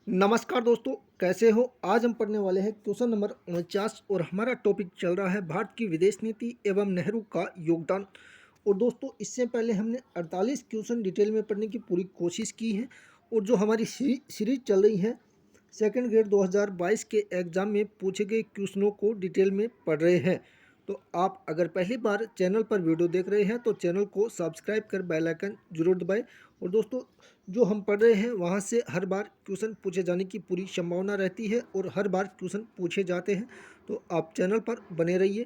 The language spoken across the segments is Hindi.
नमस्कार दोस्तों, कैसे हो। आज हम पढ़ने वाले हैं क्वेश्चन नंबर 49 और हमारा टॉपिक चल रहा है भारत की विदेश नीति एवं नेहरू का योगदान। और दोस्तों, इससे पहले हमने 48 क्वेश्चन डिटेल में पढ़ने की पूरी कोशिश की है। और जो हमारी सीरीज चल रही है सेकंड ग्रेड 2022 के एग्ज़ाम में पूछे गए क्वेश्चनों को डिटेल में पढ़ रहे हैं। तो आप अगर पहली बार चैनल पर वीडियो देख रहे हैं तो चैनल को सब्सक्राइब कर बेल आइकन जरूर दबाएं। और दोस्तों, जो हम पढ़ रहे हैं वहाँ से हर बार क्वेश्चन पूछे जाने की पूरी संभावना रहती है और हर बार क्वेश्चन पूछे जाते हैं, तो आप चैनल पर बने रहिए।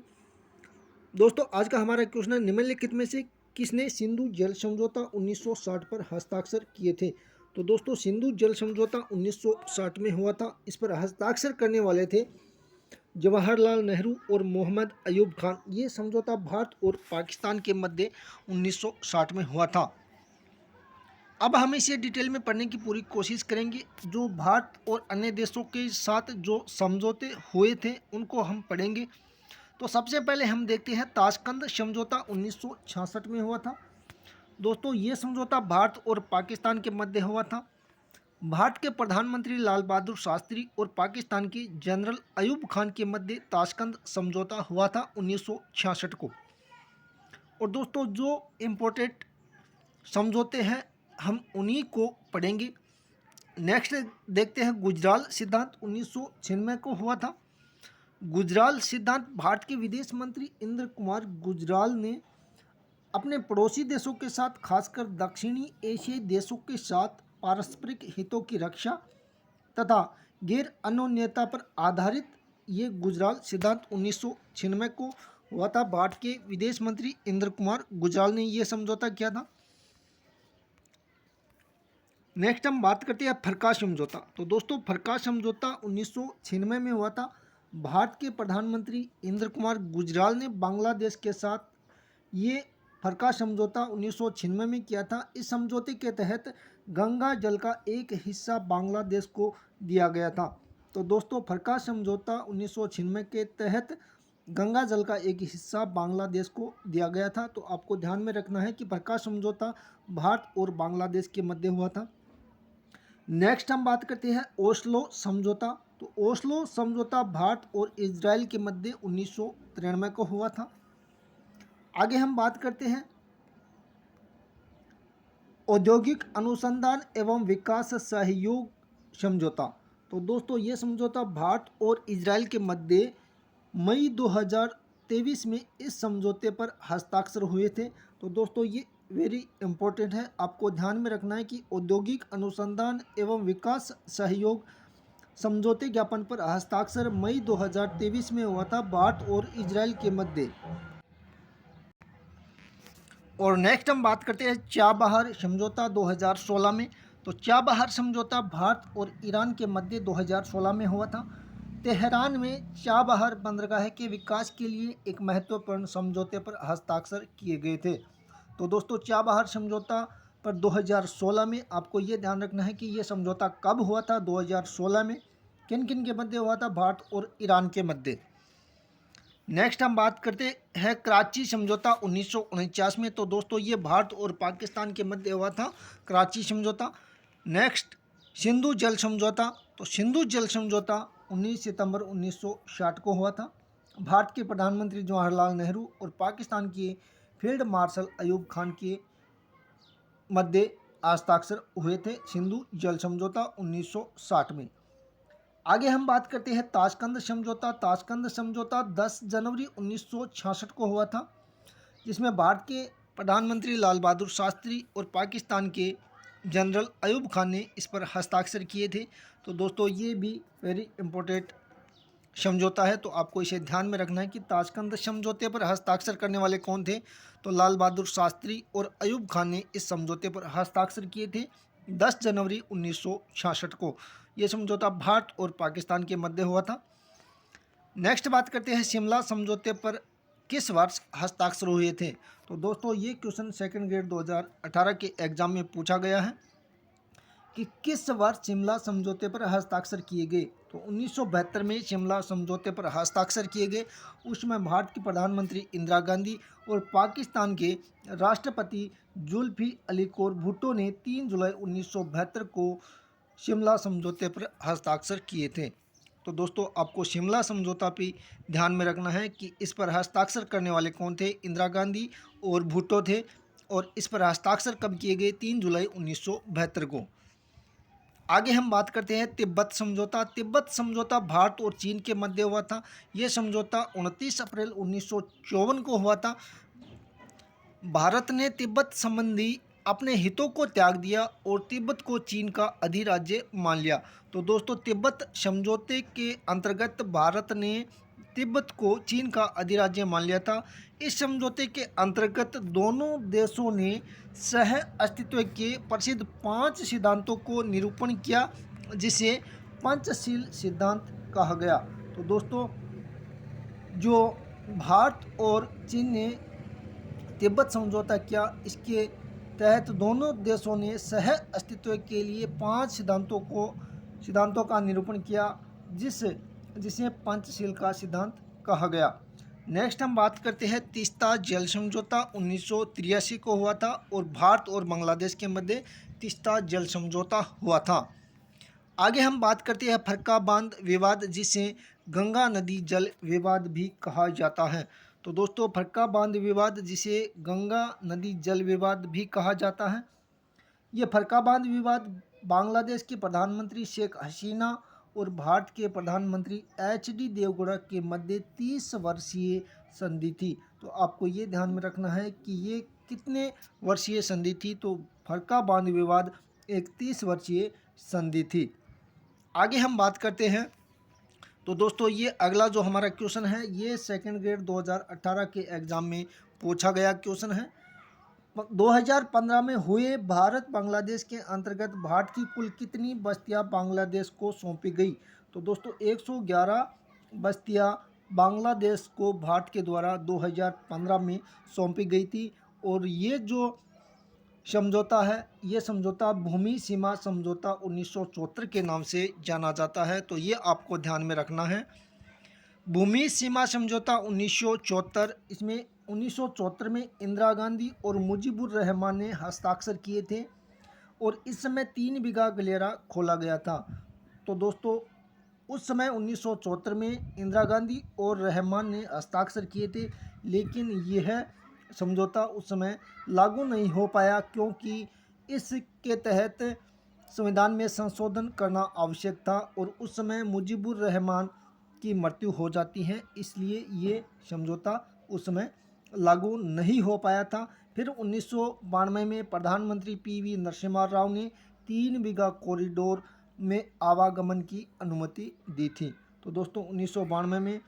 दोस्तों, आज का हमारा क्वेश्चन है, निम्नलिखित में से किसने सिंधु जल समझौता 1960 पर हस्ताक्षर किए थे। तो दोस्तों, सिंधु जल समझौता 1960 में हुआ था। इस पर हस्ताक्षर करने वाले थे जवाहरलाल नेहरू और मोहम्मद अयूब खान। ये समझौता भारत और पाकिस्तान के मध्य 1960 में हुआ था। अब हम इसे डिटेल में पढ़ने की पूरी कोशिश करेंगे। जो भारत और अन्य देशों के साथ जो समझौते हुए थे उनको हम पढ़ेंगे। तो सबसे पहले हम देखते हैं ताशकंद समझौता 1966 में हुआ था। दोस्तों, ये समझौता भारत और पाकिस्तान के मध्य हुआ था। भारत के प्रधानमंत्री लाल बहादुर शास्त्री और पाकिस्तान के जनरल अयूब खान के मध्य ताशकंद समझौता हुआ था 1966 को। और दोस्तों, जो इम्पोर्टेंट समझौते हैं हम उन्हीं को पढ़ेंगे। नेक्स्ट देखते हैं गुजराल सिद्धांत 1996 को हुआ था। गुजराल सिद्धांत भारत के विदेश मंत्री इंद्र कुमार गुजराल ने अपने पड़ोसी देशों के साथ, खासकर दक्षिणी एशियाई देशों के साथ पारस्परिक हितों की रक्षा तथा गैर अनोन्यता पर आधारित ये गुजराल सिद्धांत 1996 को हुआ था। भारत के विदेश मंत्री इंद्र कुमार गुजराल ने यह समझौता किया था। नेक्स्ट हम बात करते हैं फरक्का समझौता। तो दोस्तों, फरक्का समझौता 1996 में हुआ था। भारत के प्रधानमंत्री इंद्र कुमार गुजराल ने बांग्लादेश के साथ ये फरक्का समझौता 1996 में किया था। इस समझौते के तहत गंगा जल का एक हिस्सा बांग्लादेश को दिया गया था। तो दोस्तों, फरक्का समझौता 1996 के तहत गंगा जल का एक हिस्सा बांग्लादेश को दिया गया था। तो आपको ध्यान में रखना है कि फरक्का समझौता भारत और बांग्लादेश के मध्य हुआ था। नेक्स्ट हम बात करते हैं ओस्लो समझौता। तो ओस्लो समझौता भारत और इजराइल के मध्य 1993 को हुआ था। आगे हम बात करते हैं औद्योगिक अनुसंधान एवं विकास सहयोग समझौता। तो दोस्तों, ये समझौता भारत और इजराइल के मध्य मई 2023 में इस समझौते पर हस्ताक्षर हुए थे। तो दोस्तों, ये वेरी इंपॉर्टेंट है, आपको ध्यान में रखना है कि औद्योगिक अनुसंधान एवं विकास सहयोग समझौते ज्ञापन पर हस्ताक्षर मई 2023 में हुआ था भारत और इजराइल के मध्य। और नेक्स्ट हम बात करते हैं चाबहार समझौता 2016 में। तो चाबहार समझौता भारत और ईरान के मध्य 2016 में हुआ था। तेहरान में चाबहार बंदरगाह के विकास के लिए एक महत्वपूर्ण समझौते पर हस्ताक्षर किए गए थे। तो दोस्तों, चाबहार समझौता पर 2016 में आपको ये ध्यान रखना है कि ये समझौता कब हुआ था। 2016 में किन किन के मध्य हुआ था, भारत और ईरान के मध्य। नेक्स्ट हम बात करते हैं कराची समझौता 1949 में। तो दोस्तों, ये भारत और पाकिस्तान के मध्य हुआ था कराची समझौता। नेक्स्ट सिंधु जल समझौता। तो सिंधु जल समझौता 19 सितंबर 1960 को हुआ था। भारत के प्रधानमंत्री जवाहरलाल नेहरू और पाकिस्तान के फील्ड मार्शल अयूब खान के मध्य हस्ताक्षर हुए थे सिंधु जल समझौता 1960 में। आगे हम बात करते हैं ताशकंद समझौता। ताशकंद समझौता 10 जनवरी 1966 को हुआ था, जिसमें भारत के प्रधानमंत्री लाल बहादुर शास्त्री और पाकिस्तान के जनरल अयूब खान ने इस पर हस्ताक्षर किए थे। तो दोस्तों, ये भी वेरी इंपॉर्टेंट समझौता है, तो आपको इसे ध्यान में रखना है कि ताशकंद समझौते पर हस्ताक्षर करने वाले कौन थे। तो लाल बहादुर शास्त्री और अयूब खान ने इस समझौते पर हस्ताक्षर किए थे 10 जनवरी 1966 को। यह समझौता भारत और पाकिस्तान के मध्य हुआ था। नेक्स्ट बात करते हैं शिमला समझौते पर किस वर्ष हस्ताक्षर हुए थे। तो दोस्तों, ये क्वेश्चन सेकंड ग्रेड 2018 के एग्जाम में पूछा गया है कि किस वर्ष शिमला समझौते पर हस्ताक्षर किए गए। तो 1972 में शिमला समझौते पर हस्ताक्षर किए गए। उसमें भारत की प्रधानमंत्री इंदिरा गांधी और पाकिस्तान के राष्ट्रपति जुल्फी अली कोर भुट्टो ने 3 जुलाई 1972 को शिमला समझौते पर हस्ताक्षर किए थे। तो दोस्तों आपको शिमला समझौता पे ध्यान में रखना है कि इस पर हस्ताक्षर करने वाले कौन थे, इंदिरा गांधी और भुट्टो थे। और इस पर हस्ताक्षर कब किए गए, 3 जुलाई 1972 को। आगे हम बात करते हैं तिब्बत समझौता। तिब्बत समझौता भारत और चीन के मध्य हुआ था। यह समझौता 29 अप्रैल 1954 को हुआ था। भारत ने तिब्बत संबंधी अपने हितों को त्याग दिया और तिब्बत को चीन का अधिराज्य मान लिया। तो दोस्तों तिब्बत समझौते के अंतर्गत भारत ने तिब्बत को चीन का अधिराज्य मान लिया था। इस समझौते के अंतर्गत दोनों देशों ने सह अस्तित्व के प्रसिद्ध 5 सिद्धांतों को निरूपण किया, जिसे पंचशील सिद्धांत कहा गया। तो दोस्तों जो भारत और चीन ने तिब्बत समझौता किया, इसके तहत दोनों देशों ने सह अस्तित्व के लिए 5 सिद्धांतों का निरूपण किया, जिसे पंचशील का सिद्धांत कहा गया। नेक्स्ट हम बात करते हैं तीस्ता जल समझौता 1983 को हुआ था और भारत और बांग्लादेश के मध्य तीस्ता जल समझौता हुआ था। आगे हम बात करते हैं फरक्का बांध विवाद, जिसे गंगा नदी जल विवाद भी कहा जाता है। तो दोस्तों फरक्का बांध विवाद, जिसे गंगा नदी जल विवाद भी कहा जाता है, ये फरक्का बांध विवाद बांग्लादेश के प्रधानमंत्री शेख हसीना और भारत के प्रधानमंत्री HD देवगौड़ा के मध्य 30 वर्षीय संधि थी। तो आपको ये ध्यान में रखना है कि ये कितने वर्षीय संधि थी। तो फरक्का बांध विवाद एक 30 वर्षीय संधि थी। आगे हम बात करते हैं। तो दोस्तों ये अगला जो हमारा क्वेश्चन है, ये सेकंड ग्रेड 2018 के एग्ज़ाम में पूछा गया क्वेश्चन है। 2015 में हुए भारत बांग्लादेश के अंतर्गत भारत की कुल कितनी बस्तियां बांग्लादेश को सौंपी गई। तो दोस्तों 111 बस्तियां बांग्लादेश को भारत के द्वारा 2015 में सौंपी गई थी। और ये जो समझौता है, ये समझौता भूमि सीमा समझौता 1974 के नाम से जाना जाता है। तो ये आपको ध्यान में रखना है। भूमि सीमा समझौता 1974, इसमें 1974 में इंदिरा गांधी और मुजीबुर रहमान ने हस्ताक्षर किए थे और इस समय 3 बीघा गलियारा खोला गया था। तो दोस्तों उस समय 1974 में इंदिरा गांधी और रहमान ने हस्ताक्षर किए थे, लेकिन यह समझौता उस समय लागू नहीं हो पाया, क्योंकि इसके तहत संविधान में संशोधन करना आवश्यक था और उस समय मुजीबुर रहमान की मृत्यु हो जाती है, इसलिए ये समझौता उस समय लागू नहीं हो पाया था। फिर 1992 में प्रधानमंत्री PV नरसिम्हा राव ने 3 बीघा कॉरिडोर में आवागमन की अनुमति दी थी। तो दोस्तों 1992 में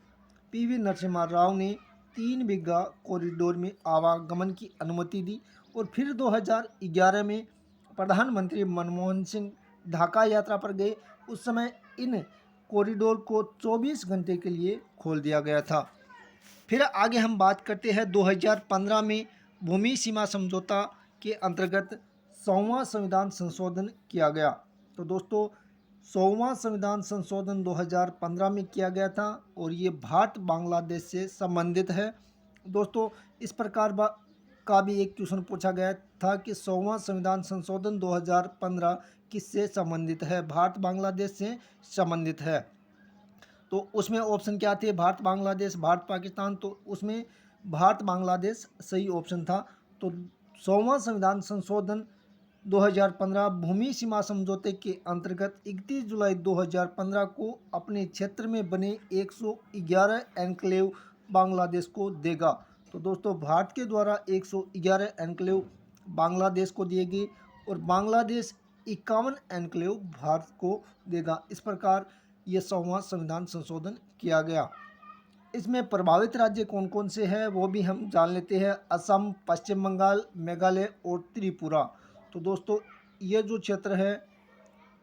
PV नरसिम्हा राव ने 3 बीघा कॉरिडोर में आवागमन की अनुमति दी। और फिर 2011 में प्रधानमंत्री मनमोहन सिंह ढाका यात्रा पर गए, उस समय इन कॉरिडोर को 24 घंटे के लिए खोल दिया गया था। फिर आगे हम बात करते हैं 2015 में भूमि सीमा समझौता के अंतर्गत 100वां संविधान संशोधन किया गया। तो दोस्तों 100वां संविधान संशोधन 2015 में किया गया था और ये भारत बांग्लादेश से संबंधित है। दोस्तों इस प्रकार का भी एक क्वेश्चन पूछा गया था कि 100वां संविधान संशोधन 2015 किससे संबंधित है, भारत बांग्लादेश से संबंधित है। तो उसमें ऑप्शन क्या थे, भारत बांग्लादेश, भारत पाकिस्तान। तो उसमें भारत बांग्लादेश सही ऑप्शन था। तो 100वां संविधान संशोधन 2015 भूमि सीमा समझौते के अंतर्गत 31 जुलाई 2015 को अपने क्षेत्र में बने 111 एन्क्लेव बांग्लादेश को देगा। तो दोस्तों भारत के द्वारा 111 एन्क्लेव बांग्लादेश को दिए गए और बांग्लादेश 51 एन्क्लेव भारत को देगा। इस प्रकार ये 100वां संविधान संशोधन किया गया। इसमें प्रभावित राज्य कौन कौन से हैं वो भी हम जान लेते हैं। असम, पश्चिम बंगाल, मेघालय और त्रिपुरा। तो दोस्तों ये जो क्षेत्र है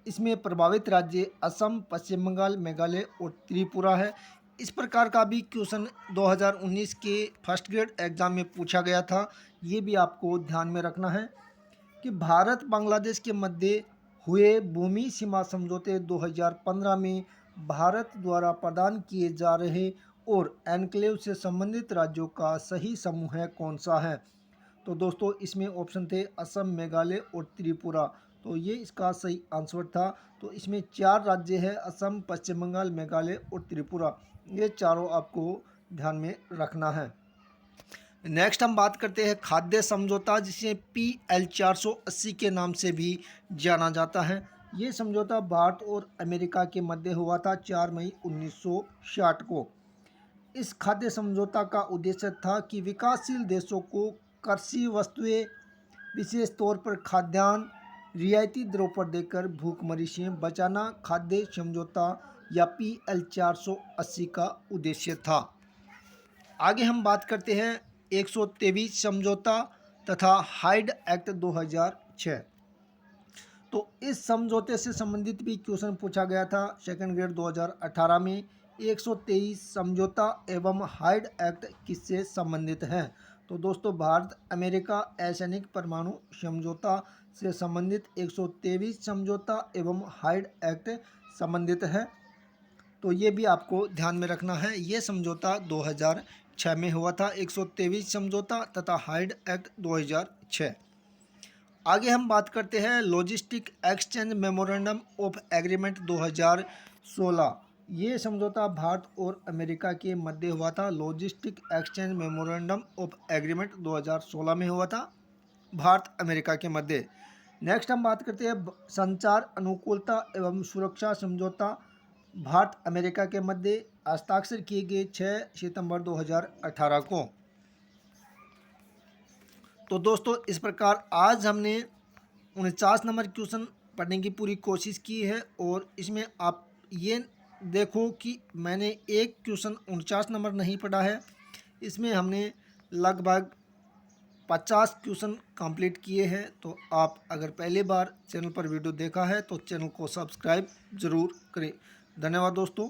इसमें प्रभावित राज्य असम, पश्चिम बंगाल, मेघालय और त्रिपुरा है। इस प्रकार का भी क्वेश्चन 2019 के फर्स्ट ग्रेड एग्ज़ाम में पूछा गया था। ये भी आपको ध्यान में रखना है कि भारत बांग्लादेश के मध्य हुए भूमि सीमा समझौते 2015 में भारत द्वारा प्रदान किए जा रहे और एन्क्लेव से संबंधित राज्यों का सही समूह है कौन सा है। तो दोस्तों इसमें ऑप्शन थे असम, मेघालय और त्रिपुरा। तो ये इसका सही आंसर था। तो इसमें 4 राज्य है, असम, पश्चिम बंगाल, मेघालय और त्रिपुरा। ये चारों आपको ध्यान में रखना है। नेक्स्ट हम बात करते हैं खाद्य समझौता, जिसे PL 480 के नाम से भी जाना जाता है। ये समझौता भारत और अमेरिका के मध्य हुआ था 4 मई 1960 को। इस खाद्य समझौता का उद्देश्य था कि विकासशील देशों को कृषि वस्तुएं, विशेष तौर पर खाद्यान्न, रियायती दरों पर देकर भूखमरी से बचाना। खाद्य समझौता या PL 480 का उद्देश्य था। आगे हम बात करते हैं 123 समझौता तथा हाइड एक्ट 2006। तो इस समझौते से संबंधित भी क्वेश्चन पूछा गया था सेकंड ग्रेड 2018 में। 123 समझौता एवं हाइड एक्ट किससे संबंधित हैं? तो दोस्तों भारत अमेरिका असैनिक परमाणु समझौता से संबंधित 123 समझौता एवं हाइड एक्ट संबंधित है। तो ये भी आपको ध्यान में रखना है। ये समझौता 2006 में हुआ था, 123 समझौता तथा हाइड एक्ट 2006। आगे हम बात करते हैं logistic exchange memorandum of agreement 2016। ये समझौता भारत और अमेरिका के मध्य हुआ था। Logistic exchange memorandum of agreement 2016 में हुआ था भारत अमेरिका के मध्य। नेक्स्ट हम बात करते हैं संचार अनुकूलता एवं सुरक्षा समझौता, भारत अमेरिका के मध्य हस्ताक्षर किए गए 6 सितंबर 2018 को। तो दोस्तों इस प्रकार आज हमने 49 नंबर क्वेश्चन पढ़ने की पूरी कोशिश की है, और इसमें आप ये देखो कि मैंने एक क्वेश्चन 49 नंबर नहीं पढ़ा है, इसमें हमने लगभग 50 क्वेश्चन कंप्लीट किए हैं। तो आप अगर पहली बार चैनल पर वीडियो देखा है तो चैनल को सब्सक्राइब ज़रूर करें। धन्यवाद दोस्तों।